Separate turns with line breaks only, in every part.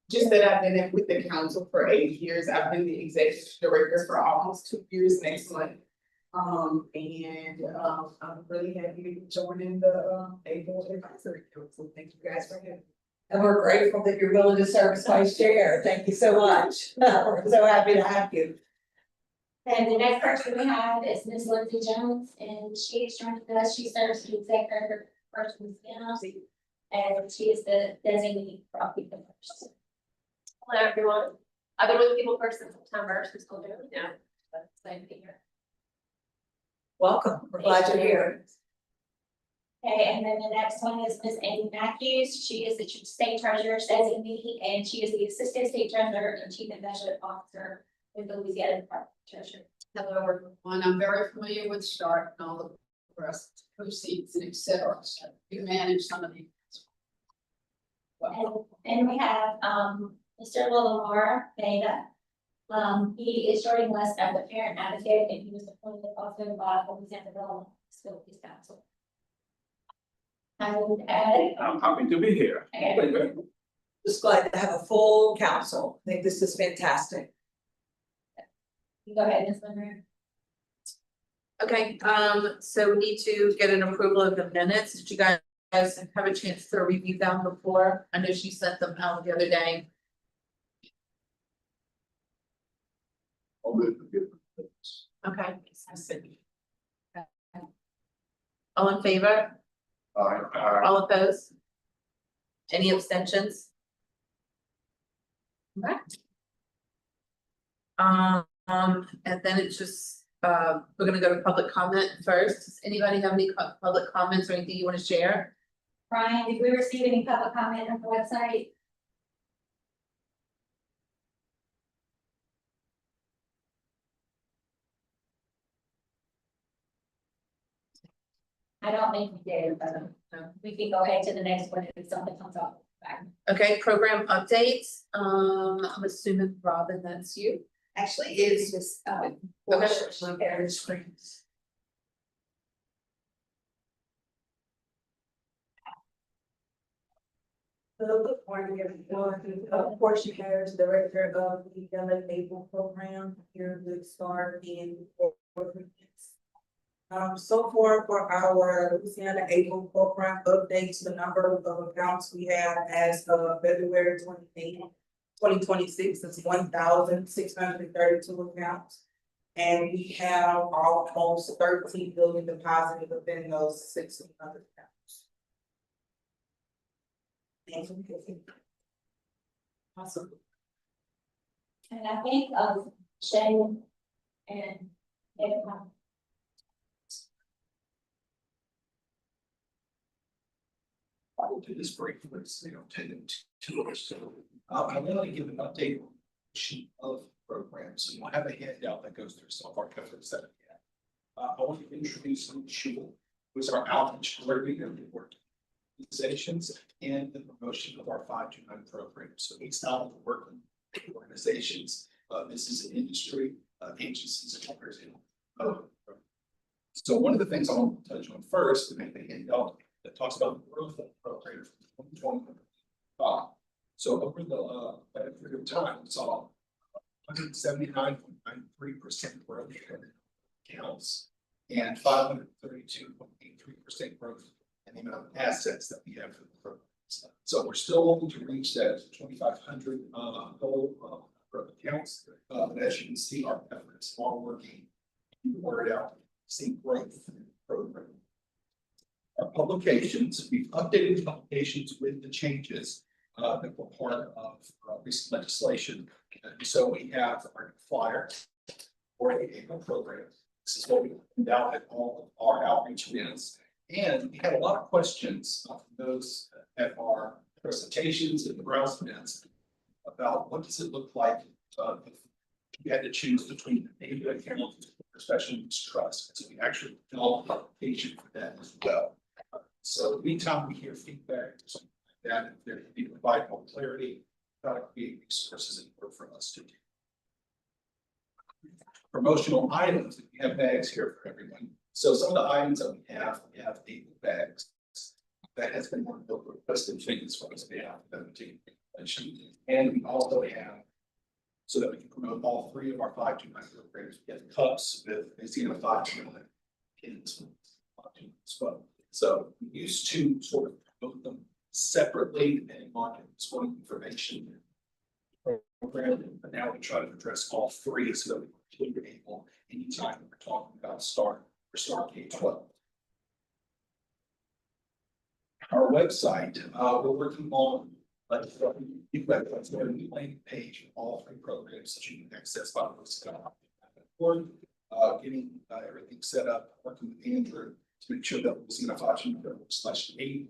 Just that I've been with the council for 8 years. I've been the executive director for almost 2 years next month. I'm really happy to be joining the Able Advisory Council. Thank you guys for having me.
And we're grateful that you're willing to serve as vice chair. Thank you so much. We're so happy to have you.
And the next person we have is Ms. Lindsay Jones, and she is joining us. She serves as the executive for First Louisiana, and she is the designee for All People First.
Hello, everyone. I've been with People First since September, so still doing it now. But it's nice to be here.
Welcome. We're glad you're here.
Okay, and then the next one is Ms. Amy Matthews. She is the state treasurer designee, and she is the assistant state treasurer and chief investment officer with the Louisiana Department of Treasury.
Hello, everyone. I'm very familiar with START and all the rest, proceeds and et cetera. So we manage some of these.
And we have Mr. Lamar Vega. He is joining us as the parent advocate, and he was appointed also by the Louisiana Development Facilities Council. And
I'm happy to be here.
Just glad to have a full council. I think this is fantastic.
go ahead, Ms. Monroe.
Okay, so we need to get an approval of the minutes. Did you guys have a chance to review them before? I know she sent them out the other day. Okay. All in favor? All opposed? Any abstentions? Okay. And then it's just, we're gonna go to public comment first. Does anybody have any public comments or anything you want to share?
Brian, did we receive any public comment on the website? I don't think we did, but we can go ahead to the next one if something comes up.
Okay, program updates. I'm assuming Robin, that's you.
Actually, it's just,
Okay.
screens.
Hello, good morning, everyone. Of course, you have the director of the Able program here with STAR in so far for our Louisiana Able program updates, the number of accounts we have as of February 28th, 2026 is 1,632 accounts. And we have almost 13 billion deposited within those 1,600 accounts.
Awesome.
And I think Shane and everyone.
I will do this briefly, so you don't take it too much. So I'm going to give an update sheet of programs. So you'll have a handout that goes through some of our efforts that we have. I want to introduce Lee Schul, who is our outreach coordinator for organizations and the promotion of our 529 program. So he's not working with organizations. This is an industry, agencies, and partners. So one of the things I want to touch on first to make the handout that talks about the growth of the program from 2025. So over the period of time, we saw 179.93% growth in accounts and 532.83% growth in the amount of assets that we have for the program. So we're still hoping to reach that 2,500 goal for accounts. But as you can see, our efforts are working. Word out, see growth in the program. Our publications, we've updated the publications with the changes that were part of recent legislation. And so we have our flyer for the Able program. This is what we put out at all of our outreach events. And we had a lot of questions from those at our presentations and the browse events about what does it look like if you had to choose between the Able account or special needs trust. So we actually developed a publication for that as well. So anytime we hear feedback or something like that, if there can be provide more clarity, that would be resources and work for us to do. Promotional items, we have bags here for everyone. So some of the items that we have Able bags that has been one of the requested things for us to have them to And we also have, so that we can promote all three of our 529 programs, we have cups with, it's in a 529 pins. As well. So we used to sort of promote them separately depending on sort of information program, but now we try to address all three so that we can be able anytime we're talking about start K-12. Our website, we're working on a new landing page for all three programs that you can access by the getting everything set up, working with Andrew to make sure that was /8,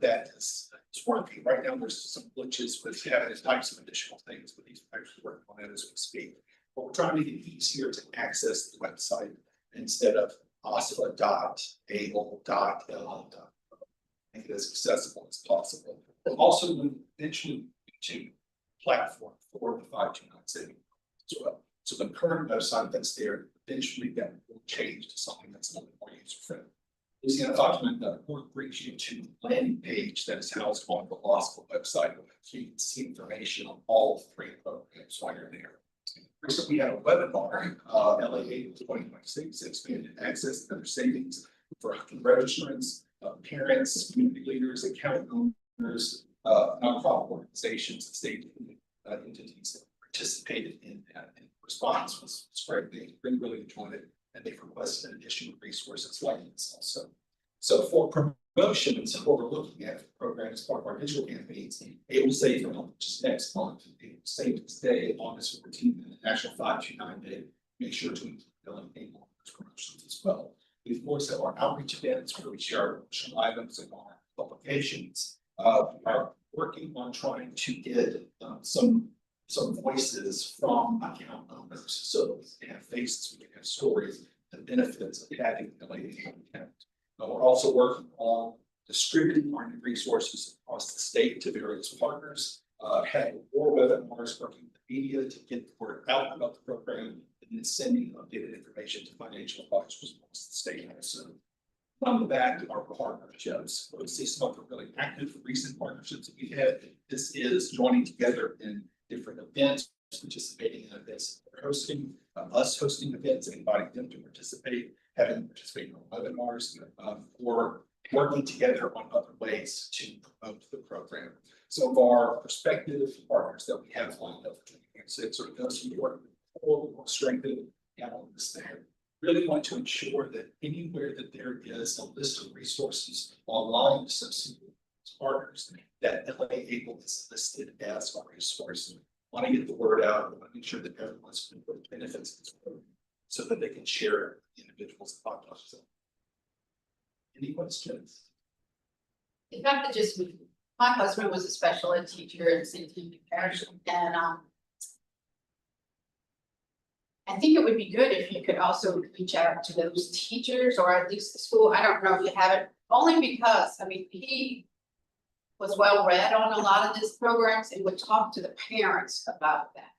that is working. Right now, there's some glitches with having types of additional things, but he's actually working on it as we speak. But we're trying to make it easier to access the website instead of osfa.able.l. Make it as accessible as possible. But also eventually to platform for the 529 city as well. So the current website that's there, eventually that will change to something that's a little more user friendly. Louisiana529.org brings you to the landing page that is housed on the LOSFA website, so you can see information on all three programs while you're there. Recently, we had a webinar, LA8 2026, expanded access to their savings for registrants, parents, community leaders, account owners, nonprofit organizations, and state entities that participated in that. And the response was great. They really enjoyed it, and they've requested additional resources like this also. So for promotions, what we're looking at the program as part of our digital campaigns, it will save just next month. It will save this day, August 14th, and the National 529 Day. Make sure to include those promotions as well. We of course have our outreach events where we share our promotional items and our publications. We are working on trying to get some voices from account owners, so we can have faces, we can have stories, the benefits of having the lady account. We're also working on distributing our new resources across the state to various partners, having more webinars, working with the media to get the word out about the program, and then sending updated information to financial advisors across the state also. On the back of our partnerships, we'll see some of the really active recent partnerships that we've had. This is joining together in different events, participating in events that we're hosting, us hosting events, and inviting them to participate, having them participate in webinars, or working together on other ways to promote the program. Some of our prospective partners that we have lined up for 2026 or those who work will strengthen on this there. Really want to ensure that anywhere that there is a list of resources online associated with partners, that LA Able is listed as a resource. Want to get the word out, want to make sure that everyone's benefits this program so that they can share individuals and podcasts. Any questions?
If I could just, my husband was a special ed teacher in St. Timothy Parish, and I think it would be good if you could also reach out to those teachers or at least the school. I don't know if you have it, only because, I mean, he was well read on a lot of these programs and would talk to the parents about that.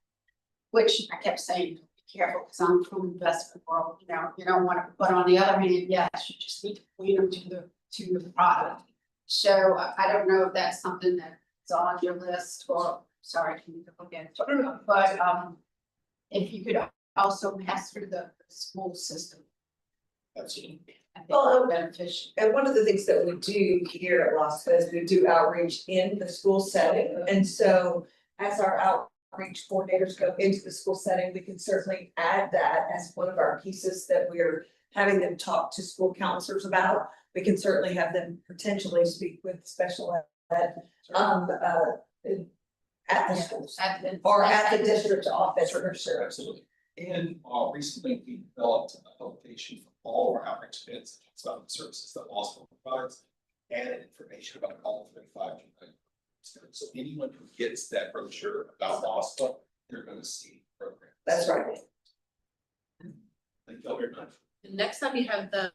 Which I kept saying, be careful, because I'm from the investment world, you don't want to, but on the other hand, yes, you just need to lead them to the product. So I don't know if that's something that's on your list, or sorry, can you go again? But if you could also pass through the school system.
Absolutely.
I think
Well,
beneficial.
And one of the things that we do here at LOSFA is we do outreach in the school setting. And so as our outreach coordinators go into the school setting, we can certainly add that as one of our pieces that we're having them talk to school counselors about. We can certainly have them potentially speak with special ed at the schools or at the district office for sure.
Absolutely. And recently we developed a publication for all of our outreach events, about the services that LOSFA provides, added information about all 35. So anyone who gets that brochure about LOSFA, they're going to see the program.
That's right.
Thank you all very much.
And next time you have the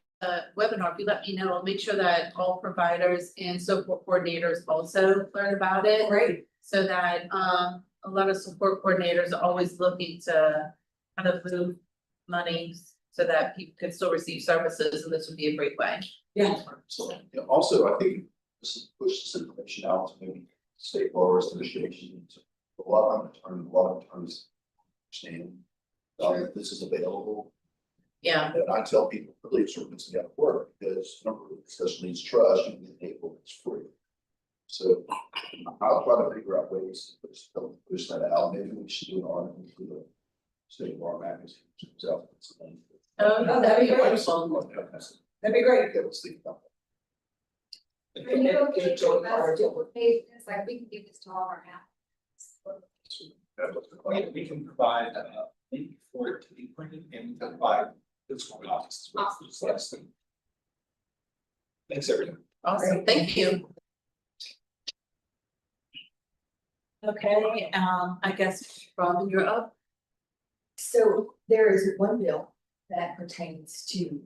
webinar, if you let me know, I'll make sure that all providers and support coordinators also learn about it.
Great.
So that a lot of support coordinators are always looking to kind of move money so that people can still receive services, and this would be a great way.
Yeah.
So
Also, I think this is push this information out to maybe state bar associations, a lot of times understand. That this is available,
Yeah,
and I tell people, police ordinance got to work, because number of discussion needs trust, and the table is free. So I'll try to figure out ways to push that out, maybe we should do an article for the state bar magazine.
oh, that'd be wonderful.
That'd be great.
Okay, let's think about that.
Are you okay with us? It's like we can give this to all our apps.
We can provide, maybe for it to be printed and we can provide physical copies as well. Just let us know. Thanks, everyone.
Awesome, thank you. Okay, I guess Robin, you're up.
So there is one bill that pertains to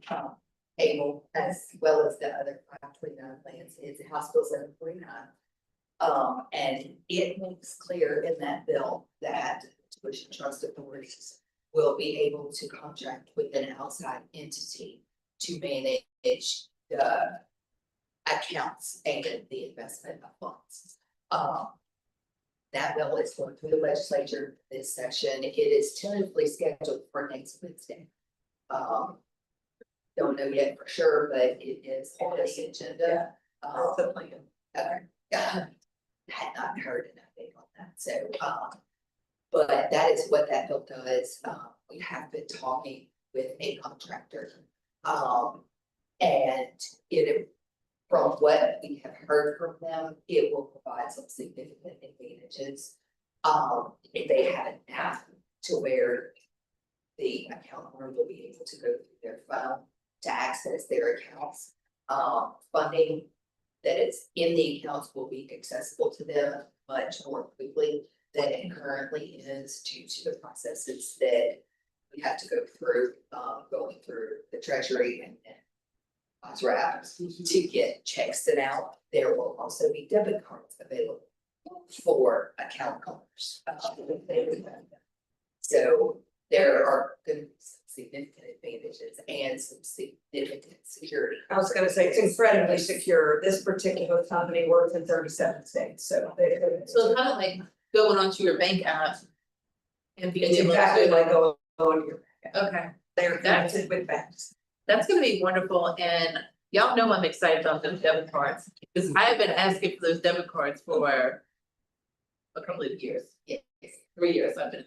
able as well as the other 529 plans, it's House Bill 749. And it makes clear in that bill that tuition trust authorities will be able to contract with an outside entity to manage the accounts and the investment of funds. That bill is going through the legislature this session. It is tentatively scheduled for next Wednesday. Don't know yet for sure, but it is on this agenda. The plan. Had not heard an update on that, so, but that is what that bill does. We have been talking with a contractor. And it, from what we have heard from them, it will provide some significant advantages. They have an app to where the account owner will be able to go through their phone to access their accounts. Funding that is in the accounts will be accessible to them much more quickly than it currently is due to the processes that we have to go through, going through the treasury and to get checks sent out. There will also be debit cards available for account owners. So there are going to be some significant advantages and some significant security.
I was gonna say, it's incredibly secure. This particular company works in 37 states, so they.
So kind of like going onto your bank app. And being
It's
able
exactly
to,
like going on your,
okay,
they're connected with banks.
that's gonna be wonderful, and y'all know I'm excited about those debit cards, because I have been asking for those debit cards for a couple of years.
Yes.
3 years I've been.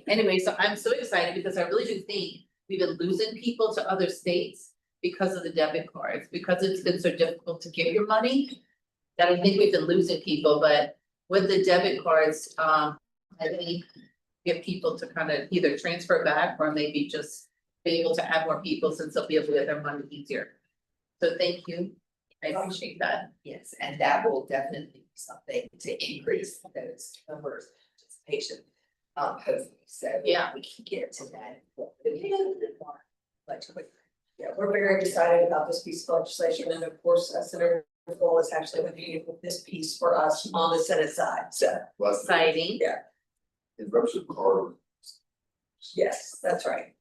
Anyway, so I'm so excited because I really do think we've been losing people to other states because of the debit cards, because it's been so difficult to get your money. That I think we've been losing people, but with the debit cards, I think get people to kind of either transfer back or maybe just be able to add more people since they'll be able to get their money easier. So thank you, I appreciate that.
Yes, and that will definitely be something to increase those numbers of participation. Hopefully, so
Yeah.
we can get to that. Much quicker.
Yeah, we're very excited about this piece of legislation, and of course, Senator Cole is actually looking at this piece for us on the Senate side, so,
Exciting.
In regards to card.
yes, that's right.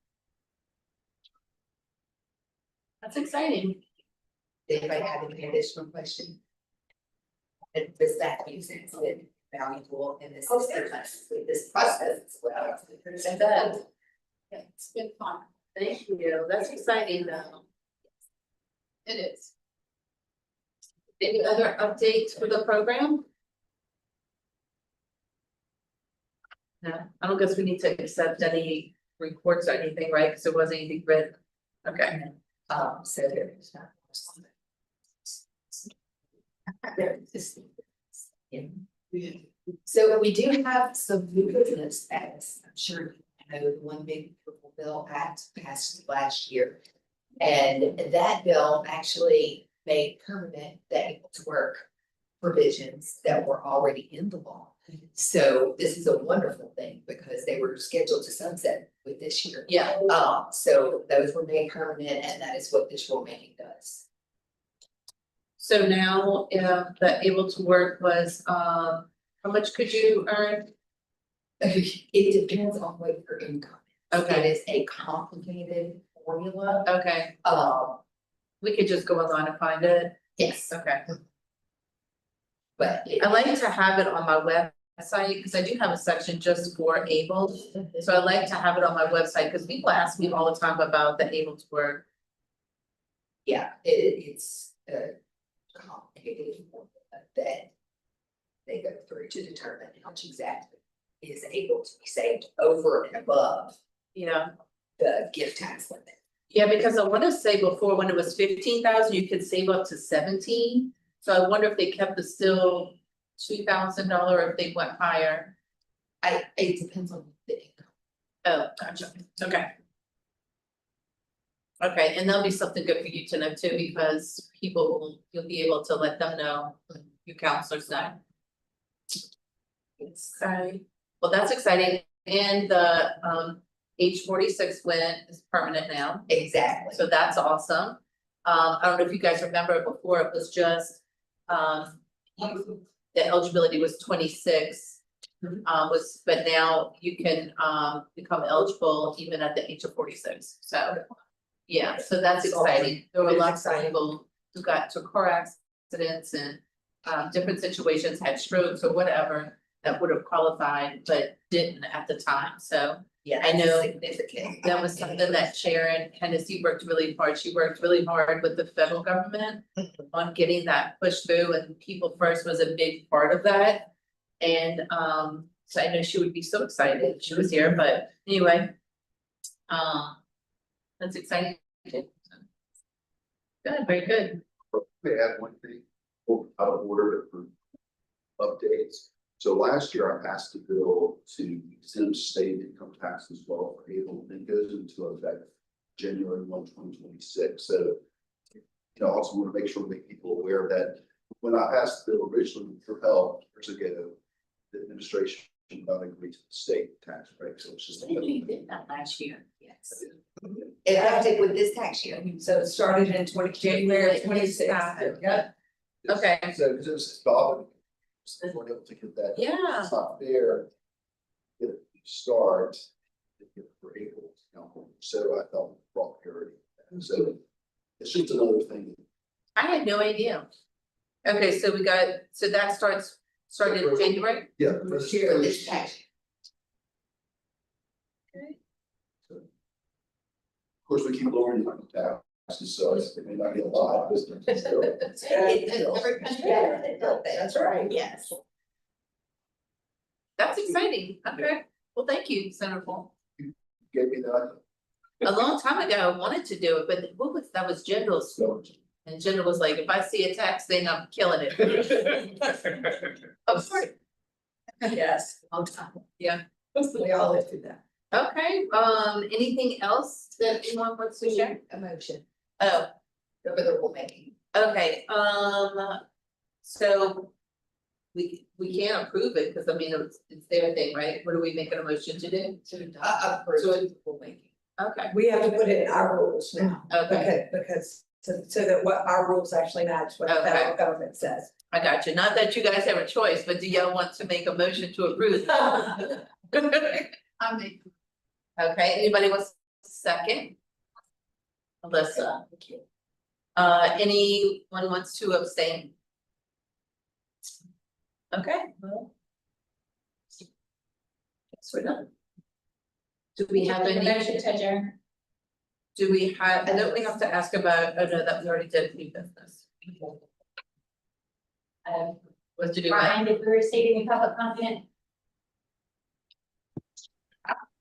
That's exciting.
Anybody have any additional question? And does that use it valuable in this with this process as well?
And then, yeah, it's been fun. Thank you. That's exciting though. It is. Any other updates for the program? No, I don't guess we need to accept any reports or anything, right? Because there wasn't anything written. Okay.
So there's not. So we do have some new business as I'm sure you know, the one big beautiful bill act passed last year. And that bill actually made permanent the able to work provisions that were already in the law. So this is a wonderful thing because they were scheduled to sunset with this year.
Yeah.
So those were made permanent and that is what this rulemaking does.
So now, the able to work was, how much could you earn?
It depends on what your income is.
Okay.
It is a complicated formula.
Okay,
Um,
we could just go online and find it.
yes,
Okay.
But
I like to have it on my website, because I do have a section just for able. So I like to have it on my website, because people ask me all the time about the able to work.
yeah, it's complicated that they go through to determine how much exactly is able to be saved over and above
Yeah.
the gift tax limit.
Yeah, because I wanna say before, when it was 15,000, you could save up to 17. So I wonder if they kept it still $2,000 or if they went higher.
It depends on the income.
Oh, gotcha, okay. Okay, and that'll be something good for you to know too, because you'll be able to let them know, your counselors know. Sorry, well, that's exciting, and the age 46 win is permanent now,
Exactly.
so that's awesome. I don't know if you guys remember before, it was just, the eligibility was 26. But now you can become eligible even at the age of 46, so. Yeah, so that's exciting, there were
It is
lots of
exciting.
people who got to car accidents and different situations, had strokes or whatever. That would have qualified, but didn't at the time, so
Yeah,
I know
significant.
that was something that Sharon Hennessy worked really hard. She worked really hard with the federal government on getting that pushed through, and People First was a big part of that. And so I know she would be so excited if she was here, but anyway. That's exciting too. Good, very good.
May I add one thing, out of order for updates. So last year I passed a bill to exempt state income tax as well for able, and it goes into effect January 1, 2026. So, I also want to make sure we make people aware that when I passed the bill originally for help years ago, the administration did not agree to the state tax rate, so it's just.
You did that last year.
Yes. Effective with this tax year.
So it started in January 26th.
Yep.
Okay.
So, because it was bothering me, so we're able to get that.
Yeah.
It's not fair. Get it start, to get it for able, so I felt brought parity. And so it's just another thing.
I had no idea. Okay, so that started in January?
Yeah.
This year, this tax year.
Okay.
Of course, we keep lowering the taxes, so it may not be a lot, but it's still.
Every country better than nothing.
That's right.
Yes.
That's exciting, okay, well, thank you, Senator Paul.
Gave me that.
A long time ago, I wanted to do it, but that was Jindal's,
So.
and Jindal was like, if I see a tax thing, I'm killing it. Of course.
Yes, long time.
Yeah.
We all lived through that.
Okay, anything else that anyone wants to share?
Emotion
Oh,
over the rulemaking.
okay, so. We can't approve it, because I mean, it's their thing, right? What are we making a motion to do?
Approve the rulemaking.
Okay,
We have to put it in our rules now,
okay,
because so that what our rules actually match what the
Okay.
federal government says.
I got you. Not that you guys have a choice, but do y'all want to make a motion to approve?
I make.
Okay, anybody wants a second? Alyssa. Anyone wants to abstain? Okay, well. Guess we're done. Do we have any?
Motion to adjourn.
Do we have, I don't we have to ask about, oh no, that we already did new business. Was to do what?
Brian, if we were stating in public comment.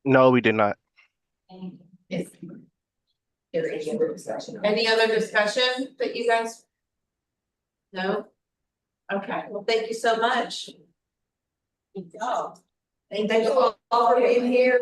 No, we did not.
Yes.
Is there any other discussion?
Any other discussion that you guys? No? Okay, well, thank you so much.
Thank you all for being here.